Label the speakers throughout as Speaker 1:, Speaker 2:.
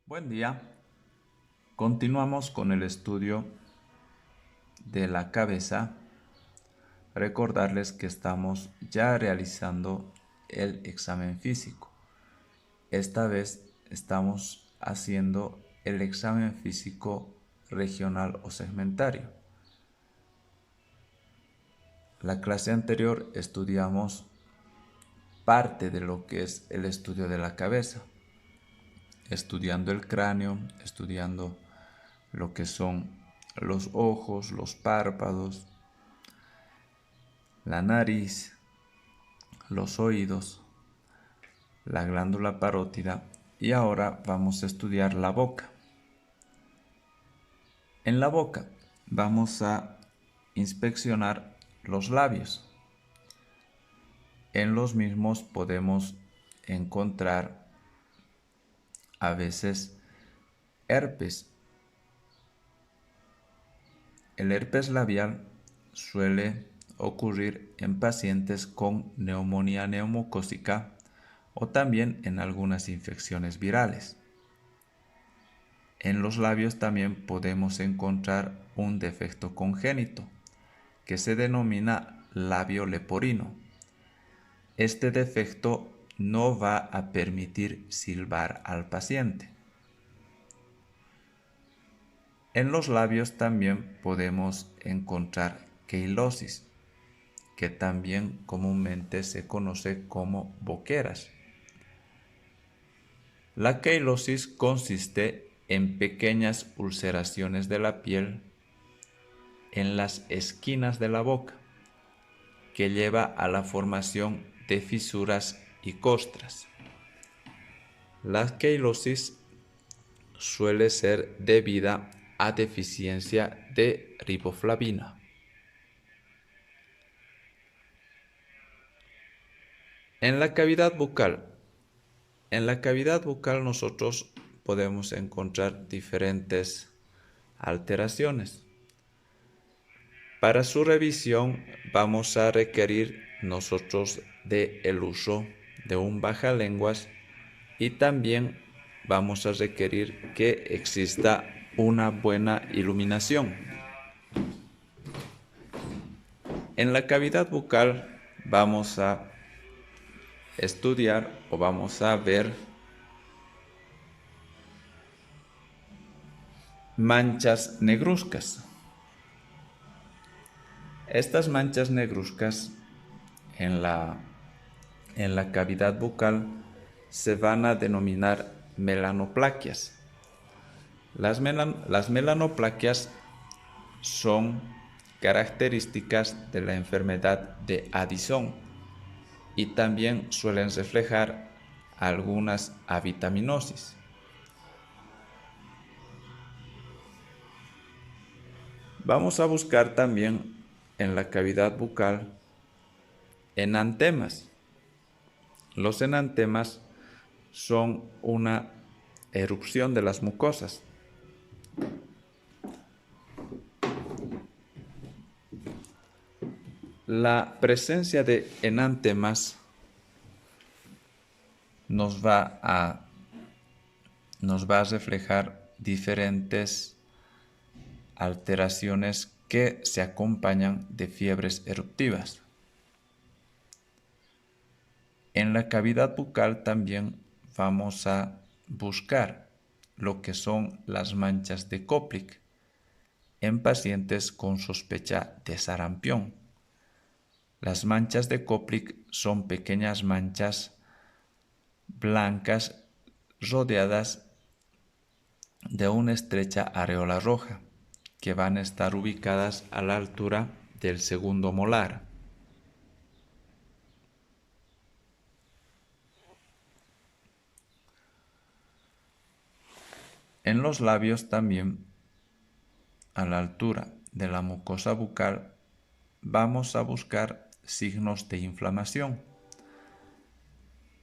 Speaker 1: Buen día. Continuamos con el estudio de la cabeza. Recordarles que estamos ya realizando el examen físico. Esta vez estamos haciendo el examen físico regional o segmentario. La clase anterior estudiamos parte de lo que es el estudio de la cabeza, estudiando el cráneo, estudiando lo que son los ojos, los párpados, la nariz, los oídos, la glándula parótida y ahora vamos a estudiar la boca. En la boca vamos a inspeccionar los labios. En los mismos podemos encontrar a veces herpes. El herpes labial suele ocurrir en pacientes con neumonía neumocócica o también en algunas infecciones virales. En los labios también podemos encontrar un defecto congénito que se denomina labio leporino. Este defecto no va a permitir silbar al paciente. En los labios también podemos encontrar queilosis, que también comúnmente se conoce como boqueras. La queilosis consiste en pequeñas ulceraciones de la piel en las esquinas de la boca, que lleva a la formación de fisuras y costras. La queilosis suele ser debida a deficiencia de riboflavina. En la cavidad bucal. En la cavidad bucal nosotros podemos encontrar diferentes alteraciones. Para su revisión vamos a requerir nosotros de el uso de un bajalenguas y también vamos a requerir que exista una buena iluminación. En la cavidad bucal vamos a estudiar o vamos a ver manchas negruzcas. Estas manchas negruzcas en la cavidad bucal se van a denominar melanoplaquias. Las melanoplaquias son características de la enfermedad de Addison y también suelen reflejar algunas avitaminosis. Vamos a buscar también en la cavidad bucal enantemas. Los enantemas son una erupción de las mucosas. La presencia de enantemas nos va a reflejar diferentes alteraciones que se acompañan de fiebres eruptivas. En la cavidad bucal también vamos a buscar lo que son las manchas de Koplik en pacientes con sospecha de sarampión. Las manchas de Koplik son pequeñas manchas blancas rodeadas de una estrecha areola roja que van a estar ubicadas a la altura del segundo molar. En los labios también, a la altura de la mucosa bucal, vamos a buscar signos de inflamación.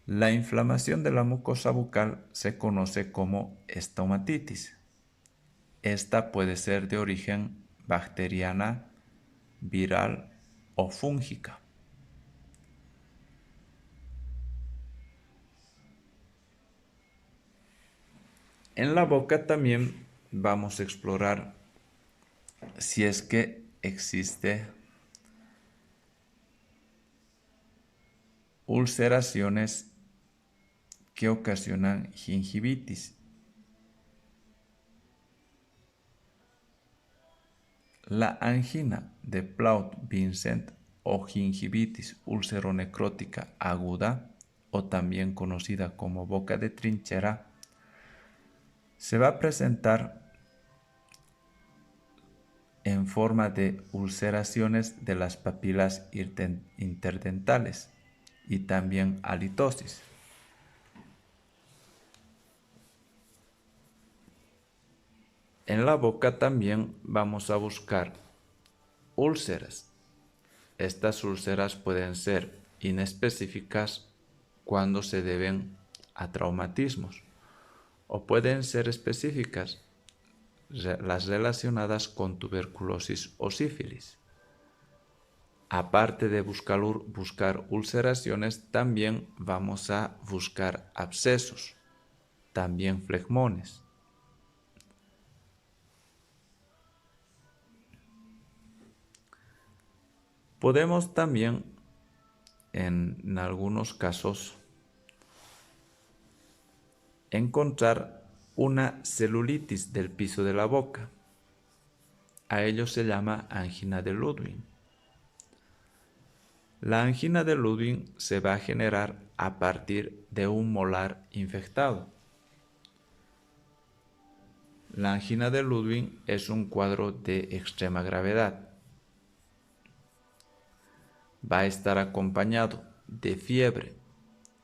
Speaker 1: La inflamación de la mucosa bucal se conoce como estomatitis. Esta puede ser de origen bacteriana, viral o fúngica. En la boca también vamos a explorar si es que existe ulceraciones que ocasionan gingivitis. La angina de Plaut-Vincent o gingivitis ulceronecrótica aguda, o también conocida como boca de trinchera, se va a presentar en forma de ulceraciones de las papilas interdentales y también halitosis. En la boca también vamos a buscar úlceras. Estas úlceras pueden ser inespecíficas cuando se deben a traumatismos o pueden ser específicas, las relacionadas con tuberculosis o sífilis. Aparte de buscar ulceraciones, también vamos a buscar abscesos, también flegmones. Podemos también, en algunos casos, encontrar una celulitis del piso de la boca. A ello se llama angina de Ludwig. La angina de Ludwig se va a generar a partir de un molar infectado. La angina de Ludwig es un cuadro de extrema gravedad. Va a estar acompañado de fiebre,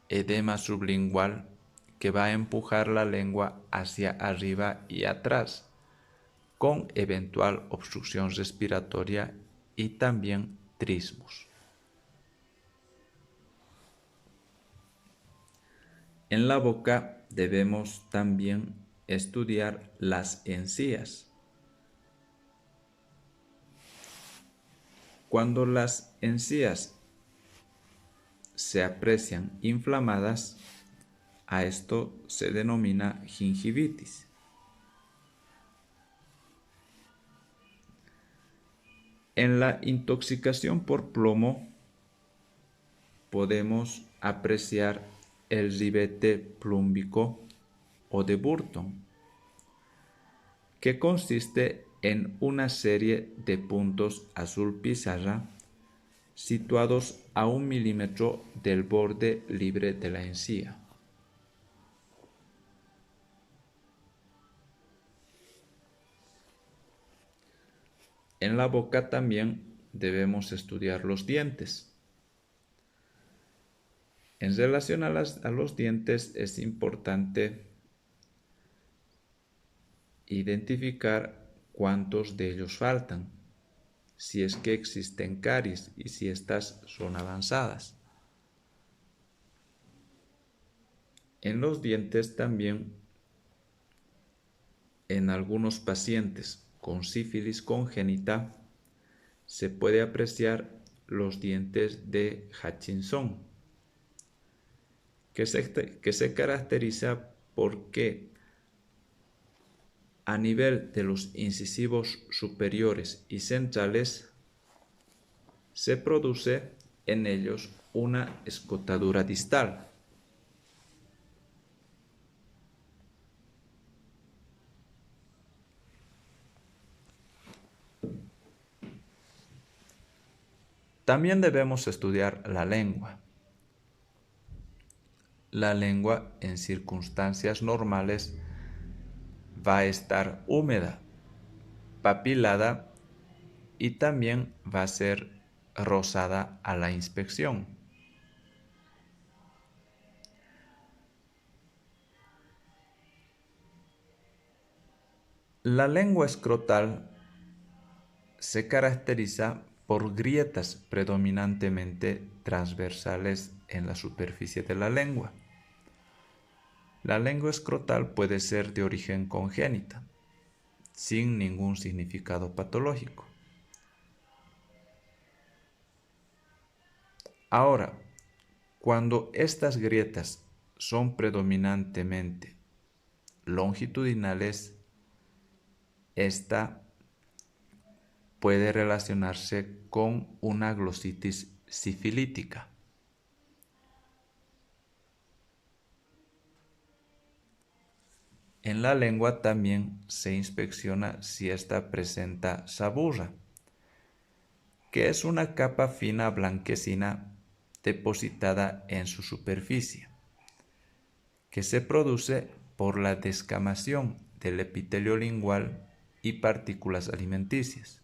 Speaker 1: edema sublingual que va a empujar la lengua hacia arriba y atrás, con eventual obstrucción respiratoria y también trismus. En la boca debemos también estudiar las encías. Cuando las encías se aprecian inflamadas, a esto se denomina gingivitis. En la intoxicación por plomo podemos apreciar el ribete plúmbico o de Burton, que consiste en una serie de puntos azul pizarra situados a 1 milímetro del borde libre de la encía. En la boca también debemos estudiar los dientes. En relación a los dientes es importante identificar cuántos de ellos faltan, si es que existen caries y si estas son avanzadas. En los dientes también, en algunos pacientes con sífilis congénita, se puede apreciar los dientes de Hutchinson, que se caracteriza porque a nivel de los incisivos superiores y centrales se produce en ellos una escotadura distal. También debemos estudiar la lengua. La lengua en circunstancias normales va a estar húmeda, papilada y también va a ser rosada a la inspección. La lengua escrotal se caracteriza por grietas predominantemente transversales en la superficie de la lengua. La lengua escrotal puede ser de origen congénita, sin ningún significado patológico. Ahora, cuando estas grietas son predominantemente longitudinales, esta puede relacionarse con una glositis sifilítica. En la lengua también se inspecciona si ésta presenta saburra, que es una capa fina blanquecina depositada en su superficie, que se produce por la descamación del epitelio lingual y partículas alimenticias.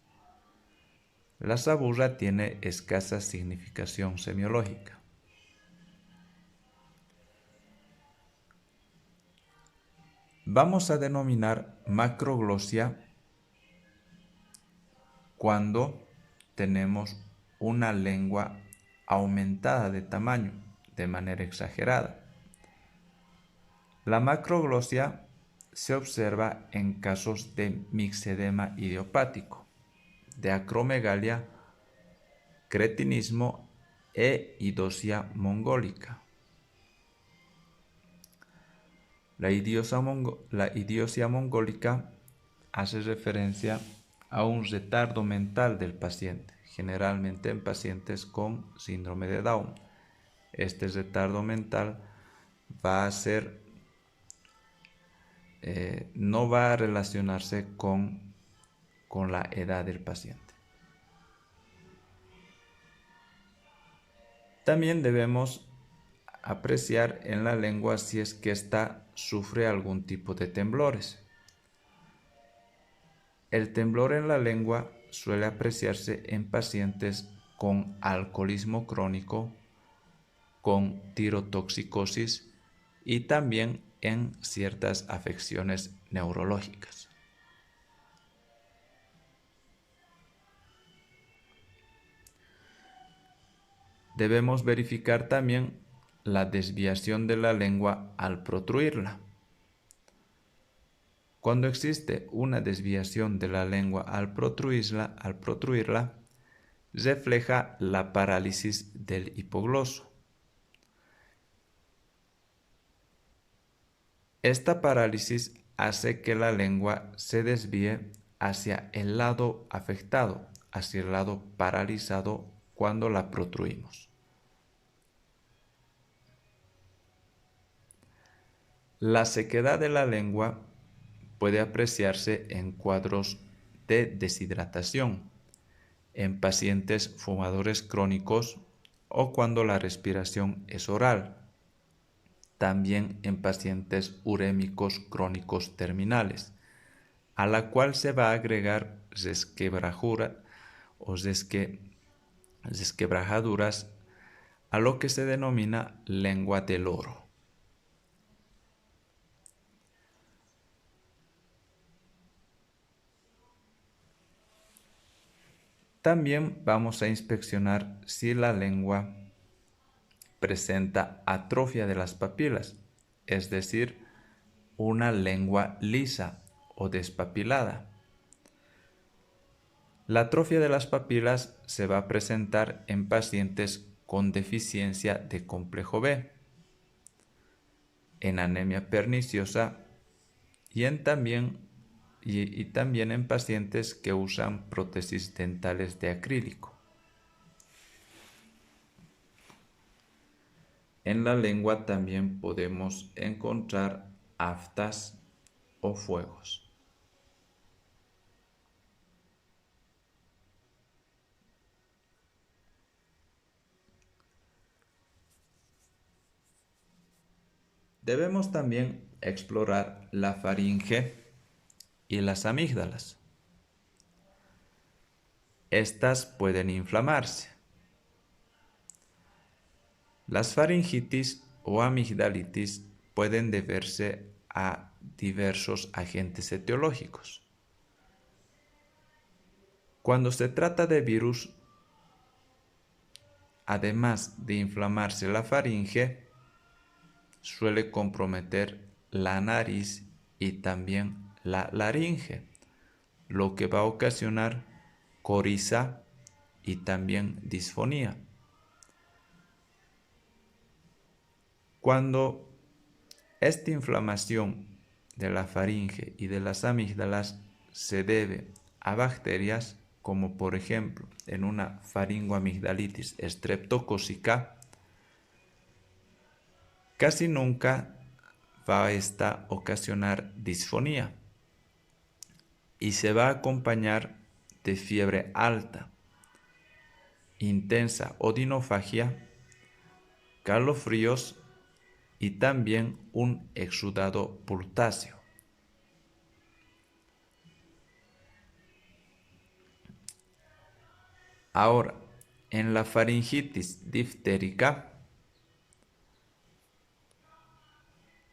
Speaker 1: La saburra tiene escasa significación semiológica. Vamos a denominar macroglosia cuando tenemos una lengua aumentada de tamaño de manera exagerada. La macroglosia se observa en casos de mixedema idiopático, de acromegalia, cretinismo e idosia mongólica. La idiosia mongólica hace referencia a un retardo mental del paciente, generalmente en pacientes con síndrome de Down. Este retardo mental va a ser, no va a relacionarse con la edad del paciente. También debemos apreciar en la lengua si es que ésta sufre algún tipo de temblores. El temblor en la lengua suele apreciarse en pacientes con alcoholismo crónico, con tirotoxicosis y también en ciertas afecciones neurológicas. Debemos verificar también la desviación de la lengua al protruirla. Cuando existe una desviación de la lengua al protruirla, refleja la parálisis del hipogloso. Esta parálisis hace que la lengua se desvíe hacia el lado afectado, hacia el lado paralizado cuando la protruimos. La sequedad de la lengua puede apreciarse en cuadros de deshidratación, en pacientes fumadores crónicos o cuando la respiración es oral, también en pacientes urémicos crónicos terminales, a la cual se va a agregar resquebrajura o resquebrajaduras, a lo que se denomina lengua de loro. También vamos a inspeccionar si la lengua presenta atrofia de las papilas, es decir, una lengua lisa o despapilada. La atrofia de las papilas se va a presentar en pacientes con deficiencia de complejo B, en anemia perniciosa y también en pacientes que usan prótesis dentales de acrílico. En la lengua también podemos encontrar aftas o fuegos. Debemos también explorar la faringe y las amígdalas. Estas pueden inflamarse. Las faringitis o amigdalitis pueden deberse a diversos agentes etiológicos. Cuando se trata de virus, además de inflamarse la faringe, suele comprometer la nariz y también la laringe, lo que va a ocasionar coriza y también disfonía. Cuando esta inflamación de la faringe y de las amígdalas se debe a bacterias, como por ejemplo en una faringoamigdalitis estreptocócica, casi nunca va a ocasionar disfonía y se va a acompañar de fiebre alta, intensa odinofagia, calofríos y también un exudado purtáceo. Ahora, en la faringitis diftérica,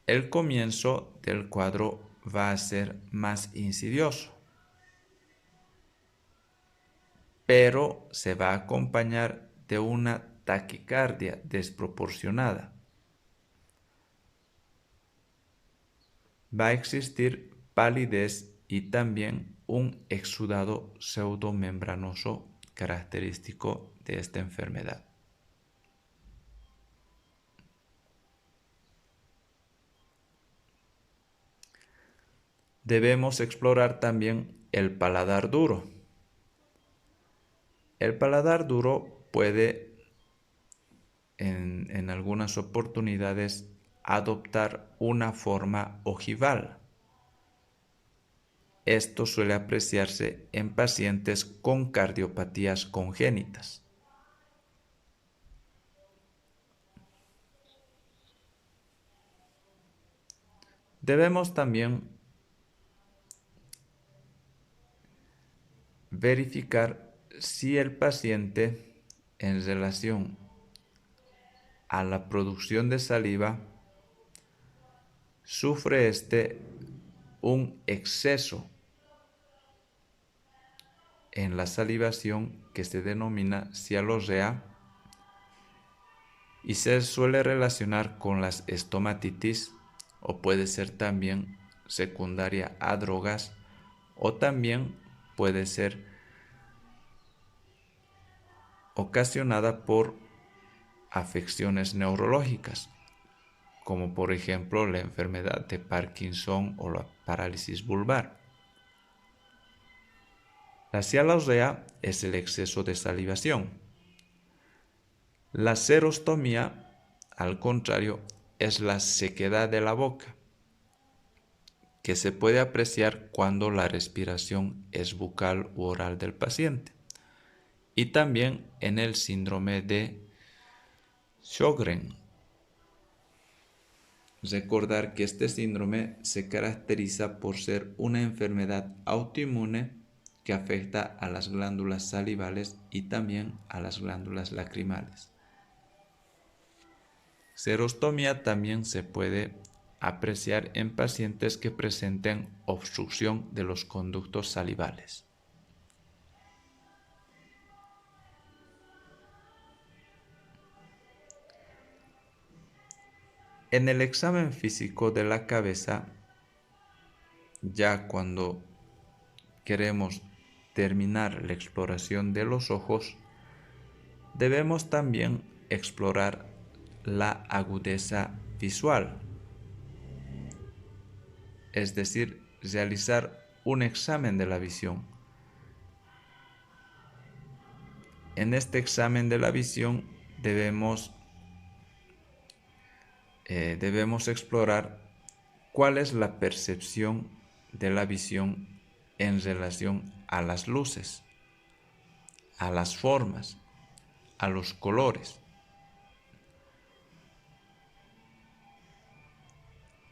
Speaker 1: el comienzo del cuadro va a ser más insidioso, pero se va a acompañar de una taquicardia desproporcionada. Va a existir palidez y también un exudado pseudomembranoso característico de esta enfermedad. Debemos explorar también el paladar duro. El paladar duro puede en algunas oportunidades adoptar una forma ojival. Esto suele apreciarse en pacientes con cardiopatías congénitas. Debemos también verificar si el paciente, en relación a la producción de saliva, sufre un exceso en la salivación que se denomina cialorrea y se suele relacionar con las estomatitis, o puede ser también secundaria a drogas, o también puede ser ocasionada por afecciones neurológicas, como por ejemplo la enfermedad de Parkinson o la parálisis vulvar. La cialorrea es el exceso de salivación. La xerostomía, al contrario, es la sequedad de la boca, que se puede apreciar cuando la respiración es bucal u oral del paciente, y también en el síndrome de Sjögren. Recordar que este síndrome se caracteriza por ser una enfermedad autoinmune que afecta a las glándulas salivales y también a las glándulas lacrimales. Xerostomía también se puede apreciar en pacientes que presenten obstrucción de los conductos salivales. En el examen físico de la cabeza, ya cuando queremos terminar la exploración de los ojos, debemos también explorar la agudeza visual, es decir, realizar un examen de la visión. En este examen de la visión debemos explorar cuál es la percepción de la visión en relación a las luces, a las formas, a los colores.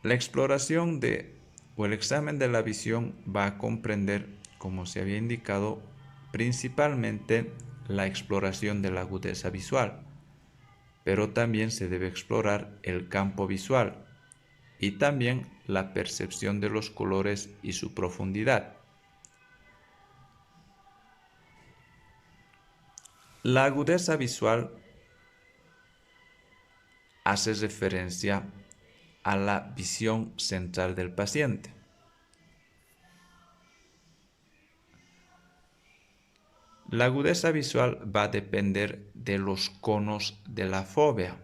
Speaker 1: La exploración o el examen de la visión va a comprender, como se había indicado, principalmente la exploración de la agudeza visual, pero también se debe explorar el campo visual y también la percepción de los colores y su profundidad. La agudeza visual hace referencia a la visión central del paciente. La agudeza visual va a depender de los conos de la fóvea,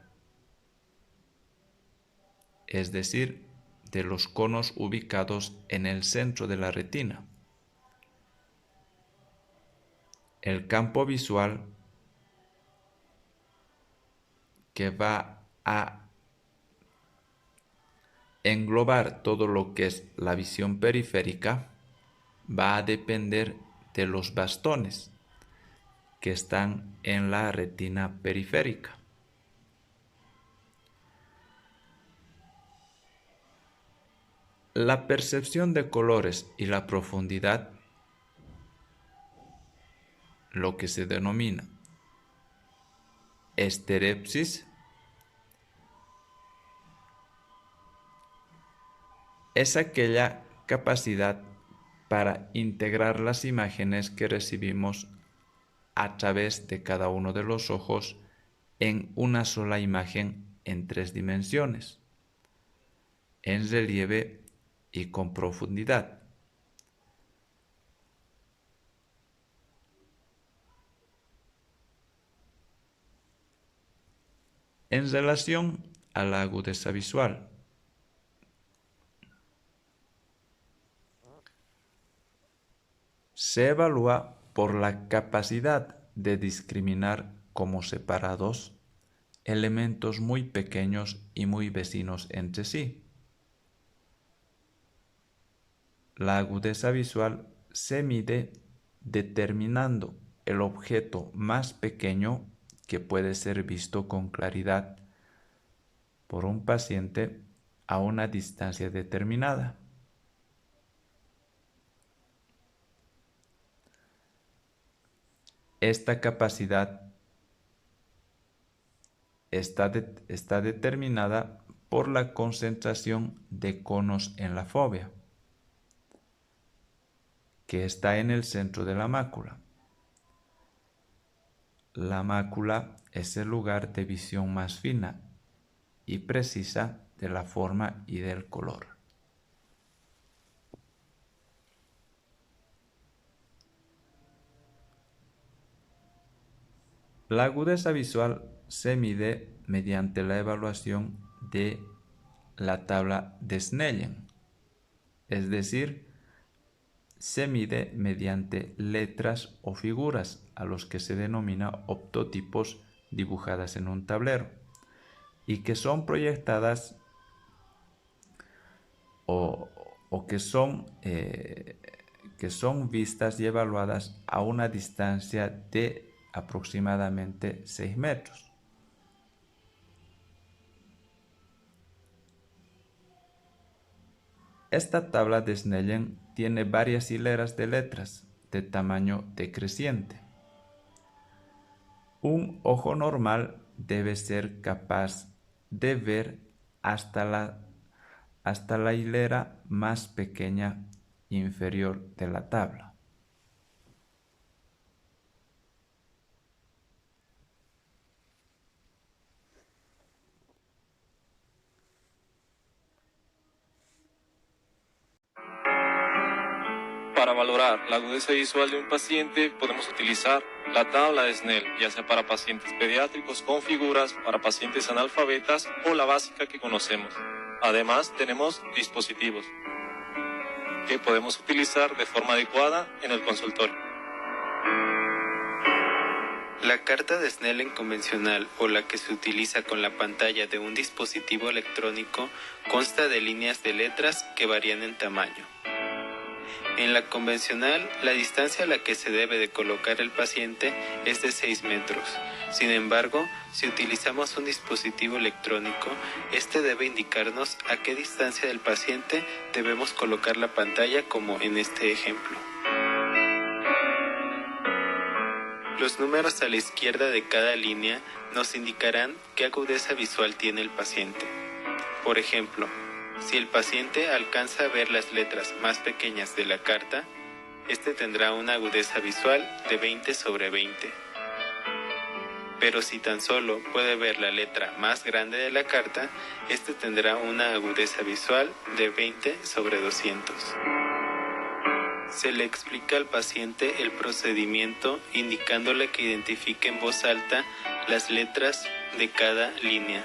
Speaker 1: es decir, de los conos ubicados en el centro de la retina. El campo visual que va a englobar todo lo que es la visión periférica va a depender de los bastones que están en la retina periférica. La percepción de colores y la profundidad, lo que se denomina estereopsis, es aquella capacidad para integrar las imágenes que recibimos a través de cada uno de los ojos en una sola imagen en 3 dimensiones, en relieve y con profundidad. En relación a la agudeza visual, se evalúa por la capacidad de discriminar como separados elementos muy pequeños y muy vecinos entre sí. La agudeza visual se mide determinando el objeto más pequeño que puede ser visto con claridad por un paciente a una distancia determinada. Esta capacidad está determinada por la concentración de conos en la fóvea, que está en el centro de la mácula. La mácula es el lugar de visión más fina y precisa de la forma y del color. La agudeza visual se mide mediante la evaluación de la tabla de Snellen, es decir, se mide mediante letras o figuras a los que se denomina optotipos dibujadas en un tablero y que son proyectadas o que son vistas y evaluadas a una distancia de aproximadamente 6 metros. Esta tabla de Snellen tiene varias hileras de letras de tamaño decreciente. Un ojo normal debe ser capaz de ver hasta la hilera más pequeña inferior de la tabla.
Speaker 2: Para valorar la agudeza visual de un paciente podemos utilizar la tabla de Snell, ya sea para pacientes pediátricos con figuras, para pacientes analfabetas o la básica que conocemos. Además, tenemos dispositivos que podemos utilizar de forma adecuada en el consultorio.
Speaker 3: La carta de Snellen convencional o la que se utiliza con la pantalla de un dispositivo electrónico consta de líneas de letras que varían en tamaño. En la convencional, la distancia a la que se debe de colocar el paciente es de 6 metros. Sin embargo, si utilizamos un dispositivo electrónico, este debe indicarnos a qué distancia del paciente debemos colocar la pantalla, como en este ejemplo. Los números a la izquierda de cada línea nos indicarán qué agudeza visual tiene el paciente. Por ejemplo, si el paciente alcanza a ver las letras más pequeñas de la carta, este tendrá una agudeza visual de 20/20. Pero si tan solo puede ver la letra más grande de la carta, este tendrá una agudeza visual de 20/200. Se le explica al paciente el procedimiento indicándole que identifique en voz alta las letras de cada línea.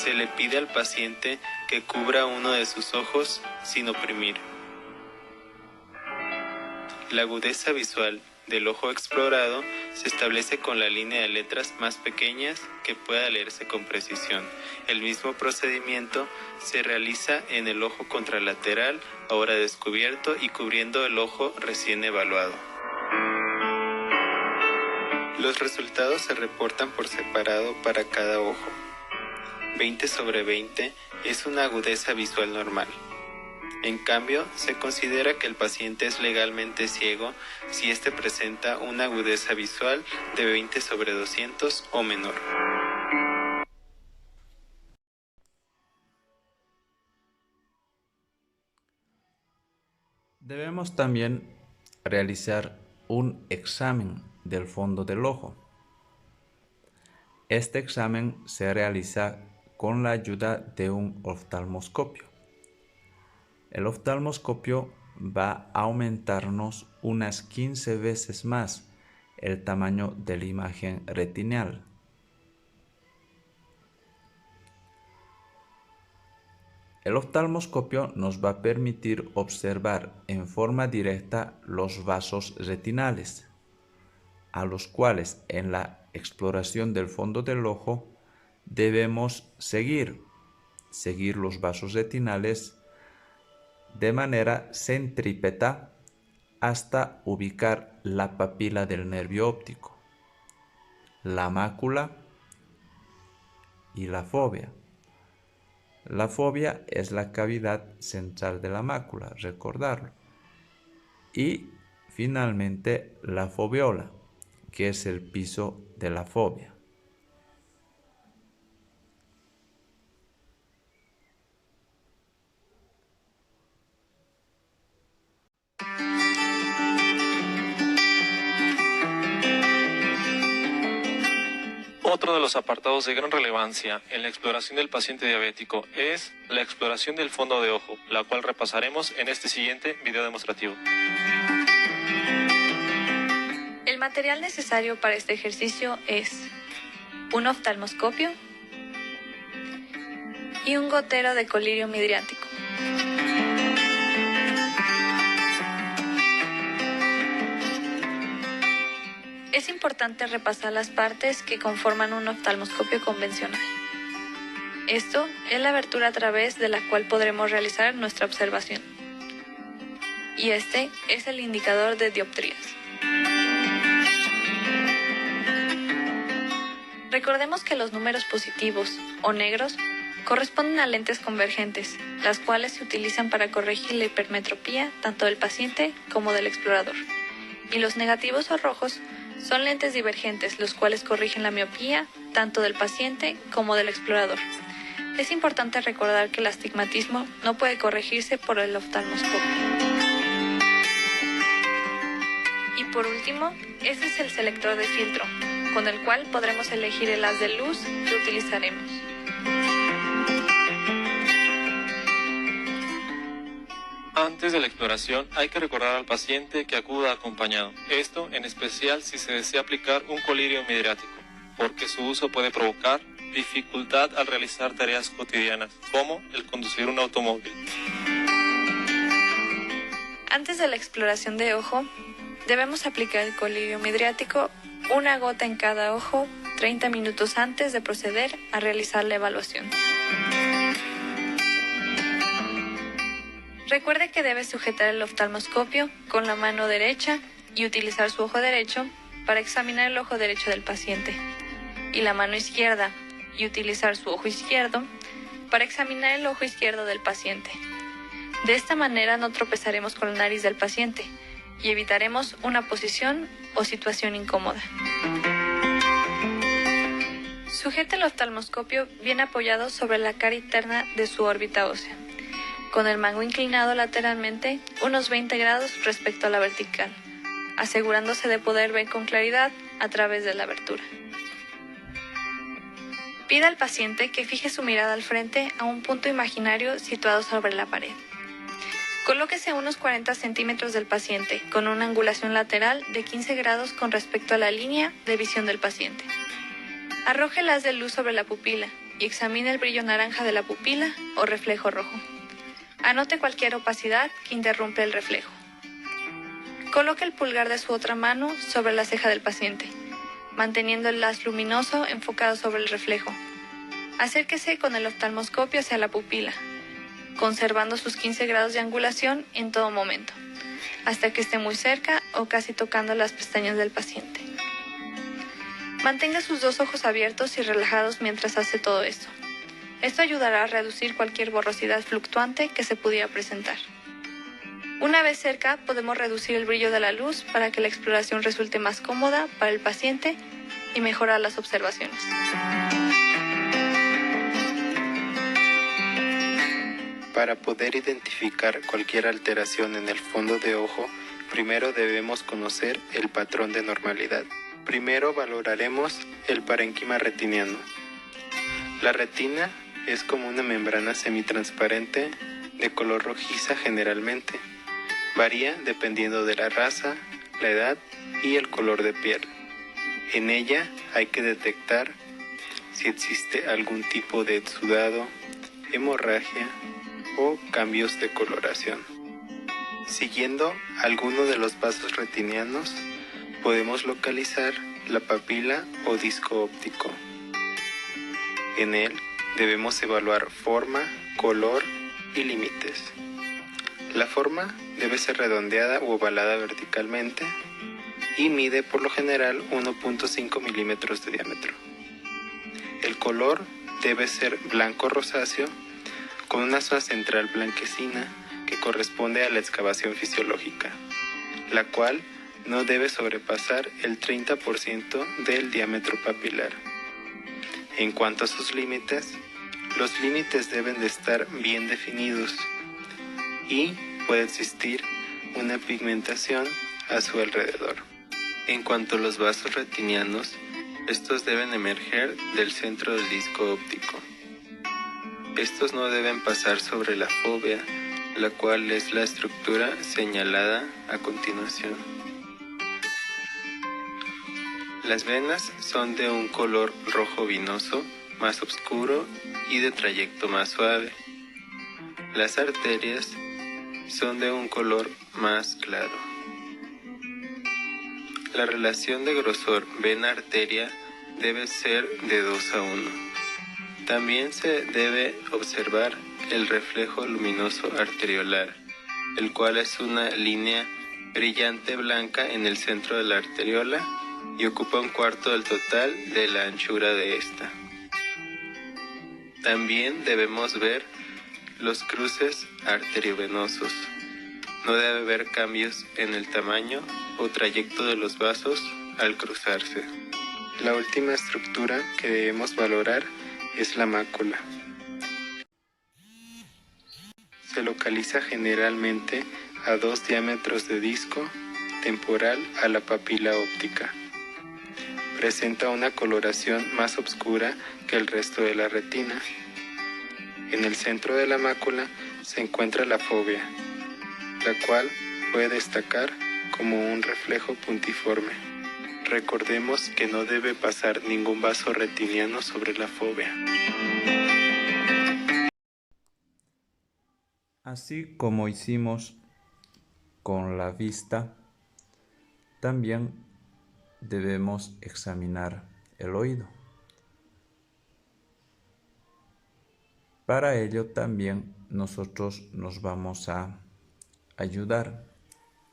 Speaker 3: Se le pide al paciente que cubra uno de sus ojos sin oprimir. La agudeza visual del ojo explorado se establece con la línea de letras más pequeñas que pueda leerse con precisión. El mismo procedimiento se realiza en el ojo contralateral, ahora descubierto y cubriendo el ojo recién evaluado. Los resultados se reportan por separado para cada ojo. 20/20 es una agudeza visual normal. En cambio, se considera que el paciente es legalmente ciego si éste presenta una agudeza visual de 20/200 o menor.
Speaker 1: Debemos también realizar un examen del fondo del ojo. Este examen se realiza con la ayuda de un oftalmoscopio. El oftalmoscopio va a aumentarnos unas 15 veces más el tamaño de la imagen retinal. El oftalmoscopio nos va a permitir observar en forma directa los vasos retinales, a los cuales en la exploración del fondo del ojo debemos seguir los vasos retinales de manera centrípeta hasta ubicar la papila del nervio óptico, la mácula y la fóvea. La fóvea es la cavidad central de la mácula, recordarlo. Y finalmente la foveola, que es el piso de la fóvea.
Speaker 2: Otro de los apartados de gran relevancia en la exploración del paciente diabético es la exploración del fondo de ojo, la cual repasaremos en este siguiente video demostrativo.
Speaker 4: El material necesario para este ejercicio es un oftalmoscopio y un gotero de colirio midriático. Es importante repasar las partes que conforman un oftalmoscopio convencional. Esto es la abertura a través de la cual podremos realizar nuestra observación. Y este es el indicador de dioptrías. Recordemos que los números positivos o negros corresponden a lentes convergentes, las cuales se utilizan para corregir la hipermetropía tanto del paciente como del explorador. Y los negativos o rojos son lentes divergentes, los cuales corrigen la miopía tanto del paciente como del explorador. Es importante recordar que el astigmatismo no puede corregirse por el oftalmoscopio. Y por último, este es el selector de filtro, con el cual podremos elegir el haz de luz que utilizaremos.
Speaker 2: Antes de la exploración hay que recordar al paciente que acuda acompañado. Esto en especial si se desea aplicar un colirio midriático, porque su uso puede provocar dificultad al realizar tareas cotidianas, como el conducir un automóvil.
Speaker 4: Antes de la exploración de ojo, debemos aplicar el colirio midriático, una gota en cada ojo, 30 minutos antes de proceder a realizar la evaluación. Recuerde que debe sujetar el oftalmoscopio con la mano derecha y utilizar su ojo derecho para examinar el ojo derecho del paciente, y la mano izquierda y utilizar su ojo izquierdo para examinar el ojo izquierdo del paciente. De esta manera no tropezaremos con la nariz del paciente y evitaremos una posición o situación incómoda. Sujete el oftalmoscopio bien apoyado sobre la cara interna de su órbita ósea, con el mango inclinado lateralmente unos 20 grados respecto a la vertical, asegurándose de poder ver con claridad a través de la abertura. Pida al paciente que fije su mirada al frente a un punto imaginario situado sobre la pared. Colóquese a unos 40 centímetros del paciente, con una angulación lateral de 15 grados con respecto a la línea de visión del paciente. Arroje el haz de luz sobre la pupila y examine el brillo naranja de la pupila o reflejo rojo. Anote cualquier opacidad que interrumpe el reflejo. Coloque el pulgar de su otra mano sobre la ceja del paciente, manteniendo el haz luminoso enfocado sobre el reflejo. Acérquese con el oftalmoscopio hacia la pupila, conservando sus 15 grados de angulación en todo momento, hasta que esté muy cerca o casi tocando las pestañas del paciente. Mantenga sus dos ojos abiertos y relajados mientras hace todo esto. Esto ayudará a reducir cualquier borrosidad fluctuante que se pudiera presentar. Una vez cerca, podemos reducir el brillo de la luz para que la exploración resulte más cómoda para el paciente y mejorar las observaciones.
Speaker 3: Para poder identificar cualquier alteración en el fondo de ojo, primero debemos conocer el patrón de normalidad. Primero valoraremos el parénquima retiniano. La retina es como una membrana semitransparente de color rojiza generalmente. Varía dependiendo de la raza, la edad y el color de piel. En ella hay que detectar si existe algún tipo de exudado, hemorragia o cambios de coloración. Siguiendo alguno de los vasos retinianos, podemos localizar la papila o disco óptico. En él debemos evaluar forma, color y límites. La forma debe ser redondeada u ovalada verticalmente y mide por lo general 1.5 milímetros de diámetro. El color debe ser blanco rosáceo con una zona central blanquecina que corresponde a la excavación fisiológica, la cual no debe sobrepasar el 30% del diámetro papilar. En cuanto a sus límites, los límites deben de estar bien definidos y puede existir una pigmentación a su alrededor. En cuanto a los vasos retinianos, estos deben emerger del centro del disco óptico. Estos no deben pasar sobre la fóvea, la cual es la estructura señalada a continuación. Las venas son de un color rojo vinoso, más oscuro y de trayecto más suave. Las arterias son de un color más claro. La relación de grosor vena-arteria debe ser de 2 a 1. También se debe observar el reflejo luminoso arteriolar, el cual es una línea brillante blanca en el centro de la arteriola y ocupa 1/4 del total de la anchura de esta. También debemos ver los cruces arteriovenosos. No debe haber cambios en el tamaño o trayecto de los vasos al cruzarse. La última estructura que debemos valorar es la mácula. Se localiza generalmente a 2 diámetros de disco temporal a la papila óptica. Presenta una coloración más oscura que el resto de la retina. En el centro de la mácula se encuentra la fóvea, la cual puede destacar como un reflejo puntiforme. Recordemos que no debe pasar ningún vaso retiniano sobre la fóvea.
Speaker 1: Así como hicimos con la vista, también debemos examinar el oído. Para ello también nosotros nos vamos a ayudar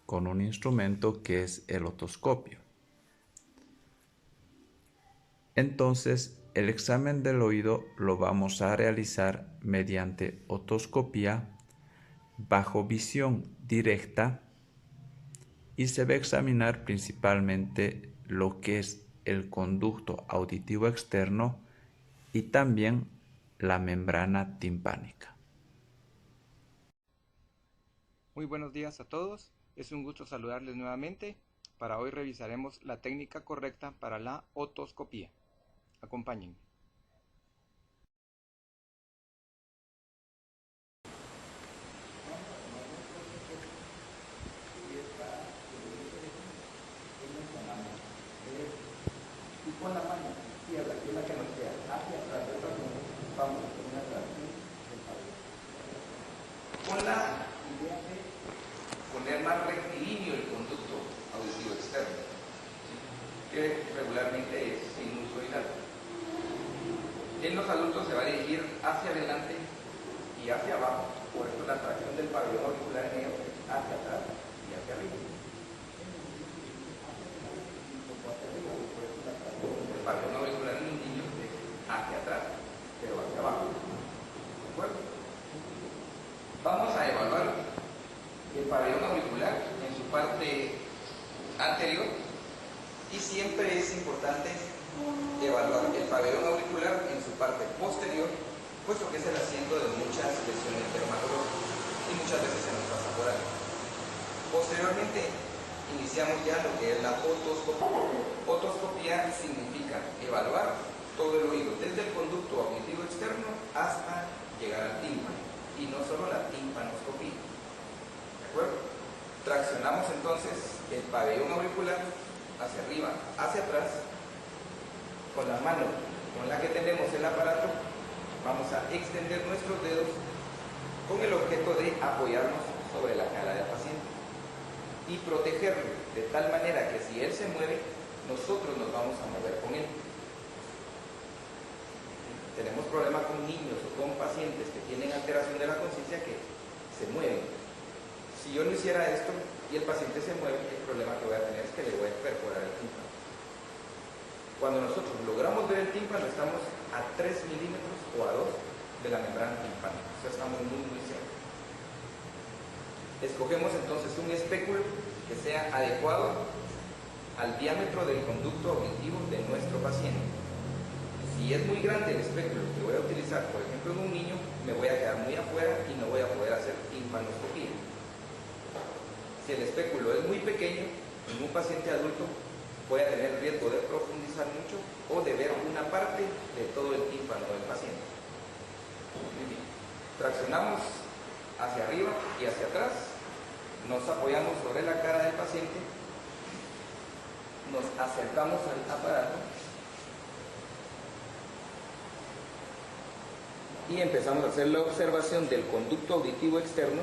Speaker 1: con un instrumento que es el otoscopio. Entonces, el examen del oído lo vamos a realizar mediante otoscopía bajo visión directa y se va a examinar principalmente lo que es el conducto auditivo externo y también la membrana timpánica.
Speaker 5: Muy buenos días a todos, es un gusto saludarles nuevamente. Para hoy revisaremos la técnica correcta para la otoscopía. Acompáñenme.
Speaker 6: Y con la mano izquierda, que es la que nos queda hacia atrás del brazo,
Speaker 5: En los adultos se va a dirigir hacia adelante y hacia abajo, por eso la tracción del pabellón auricular en ellos es hacia atrás y hacia arriba. El pabellón auricular en un niño es hacia atrás, pero hacia abajo. ¿De acuerdo? Vamos a evaluar el pabellón auricular en su parte anterior y siempre es importante evaluar el pabellón auricular en su parte posterior, puesto que es el asiento de muchas lesiones dermatológicas y muchas veces se nos pasa por ahí. Posteriormente iniciamos ya lo que es la otoscopía. Otoscopía significa evaluar todo el oído, desde el conducto auditivo externo hasta llegar al tímpano, y no solo la timpanoscopía. ¿De acuerdo? Traccionamos entonces el pabellón auricular hacia arriba, hacia atrás. Con la mano con la que tenemos el aparato, vamos a extender nuestros dedos con el objeto de apoyarnos sobre la cara del paciente y protegerlo de tal manera que si él se mueve, nosotros nos vamos a mover con él. Tenemos problemas con niños o con pacientes que tienen alteración de la conciencia que se mueven. Si yo no hiciera esto y el paciente se mueve, el problema que voy a tener es que le voy a perforar el tímpano. Cuando nosotros logramos ver el tímpano, estamos a 3 milímetros o a 2 de la membrana timpánica. O sea, estamos muy cerca. Escogemos entonces un espéculo que sea adecuado al diámetro del conducto auditivo de nuestro paciente. Si es muy grande el espéculo que voy a utilizar, por ejemplo en un niño, me voy a quedar muy afuera y no voy a poder hacer timpanoscopía. Si el espéculo es muy pequeño, en un paciente adulto voy a tener riesgo de profundizar mucho o de ver una parte de todo el tímpano del paciente. Muy bien. Traccionamos hacia arriba y hacia atrás, nos apoyamos sobre la cara del paciente, nos acercamos al aparato y empezamos a hacer la observación del conducto auditivo externo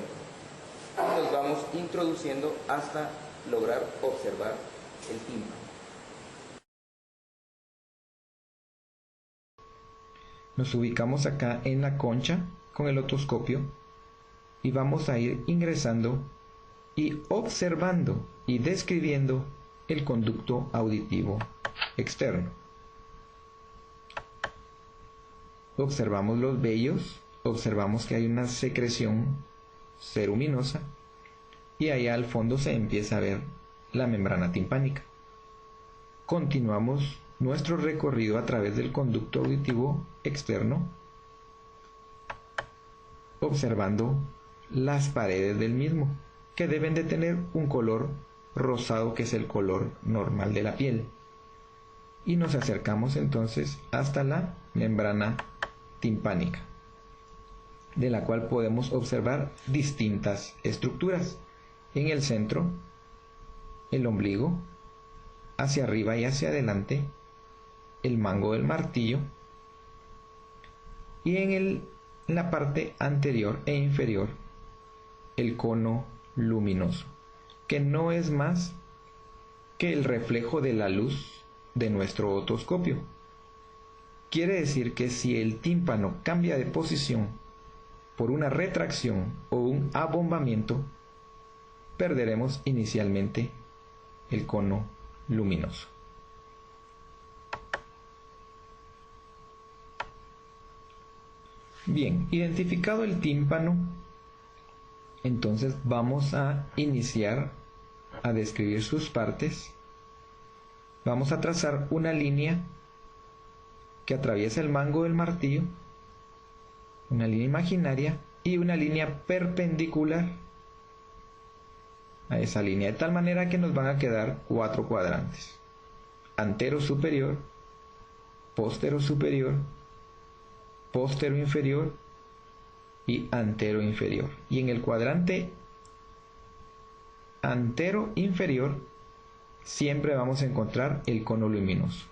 Speaker 5: y nos vamos introduciendo hasta lograr observar el tímpano. Nos ubicamos acá en la concha con el otoscopio y vamos a ir ingresando y observando y describiendo el conducto auditivo externo. Observamos los vellos, observamos que hay una secreción ceruminosa y allá al fondo se empieza a ver la membrana timpánica. Continuamos nuestro recorrido a través del conducto auditivo externo, observando las paredes del mismo, que deben de tener un color rosado, que es el color normal de la piel. Y nos acercamos entonces hasta la membrana timpánica, de la cual podemos observar distintas estructuras. En el centro, el ombligo, hacia arriba y hacia adelante, el mango del martillo, y en la parte anterior e inferior, el cono luminoso, que no es más que el reflejo de la luz de nuestro otoscopio. Quiere decir que si el tímpano cambia de posición por una retracción o un abombamiento, perderemos inicialmente el cono luminoso. Bien, identificado el tímpano, entonces vamos a iniciar a describir sus partes. Vamos a trazar una línea que atraviesa el mango del martillo, una línea imaginaria y una línea perpendicular a esa línea, de tal manera que nos van a quedar 4 cuadrantes: antero superior, póstero superior, póstero inferior y antero inferior. Y en el cuadrante antero inferior siempre vamos a encontrar el cono luminoso.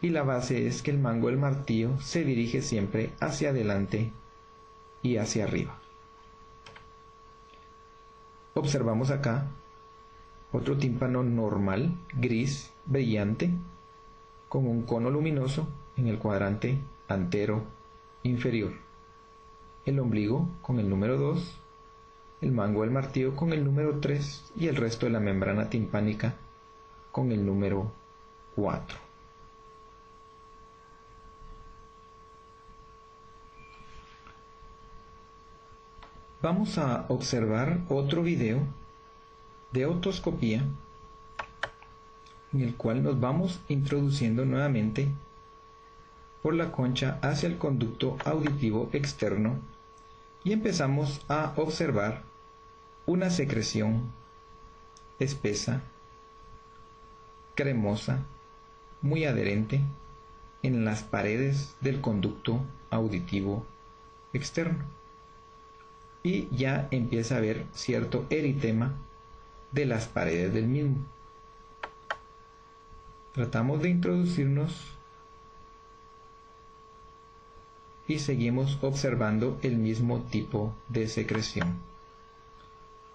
Speaker 5: Y la base es que el mango del martillo se dirige siempre hacia adelante y hacia arriba. Observamos acá otro tímpano normal, gris, brillante, con un cono luminoso
Speaker 6: en el cuadrante antero inferior, el ombligo con el número 2, el mango del martillo con el número 3 y el resto de la membrana timpánica con el número 4. Vamos a observar otro video de otoscopía en el cual nos vamos introduciendo nuevamente por la concha hacia el conducto auditivo externo y empezamos a observar una secreción espesa, cremosa, muy adherente en las paredes del conducto auditivo externo. Y ya empieza a haber cierto eritema de las paredes del mismo. Tratamos de introducirnos y seguimos observando el mismo tipo de secreción.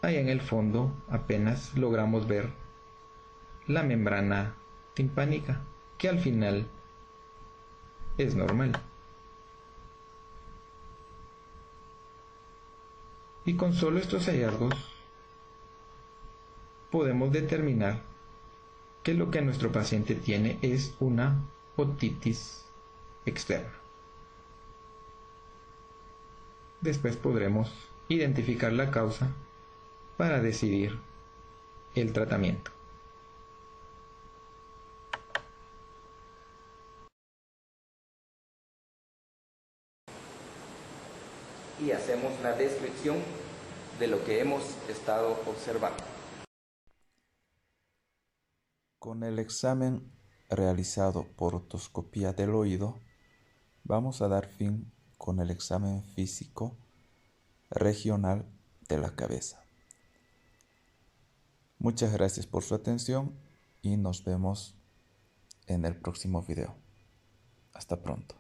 Speaker 6: Ahí en el fondo apenas logramos ver la membrana timpánica, que al final es normal. Y con solo estos hallazgos podemos determinar que lo que nuestro paciente tiene es una otitis externa. Después podremos identificar la causa para decidir el tratamiento.
Speaker 5: Y hacemos la descripción de lo que hemos estado observando.
Speaker 1: Con el examen realizado por otoscopía del oído, vamos a dar fin con el examen físico regional de la cabeza. Muchas gracias por su atención y nos vemos en el próximo video. Hasta pronto.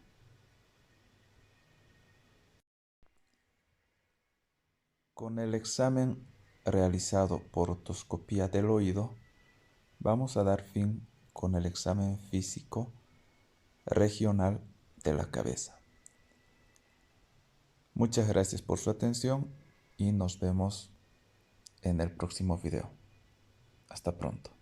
Speaker 1: Con el examen realizado por otoscopía del oído, vamos a dar fin con el examen físico regional de la cabeza. Muchas gracias por su atención y nos vemos en el próximo video. Hasta pronto.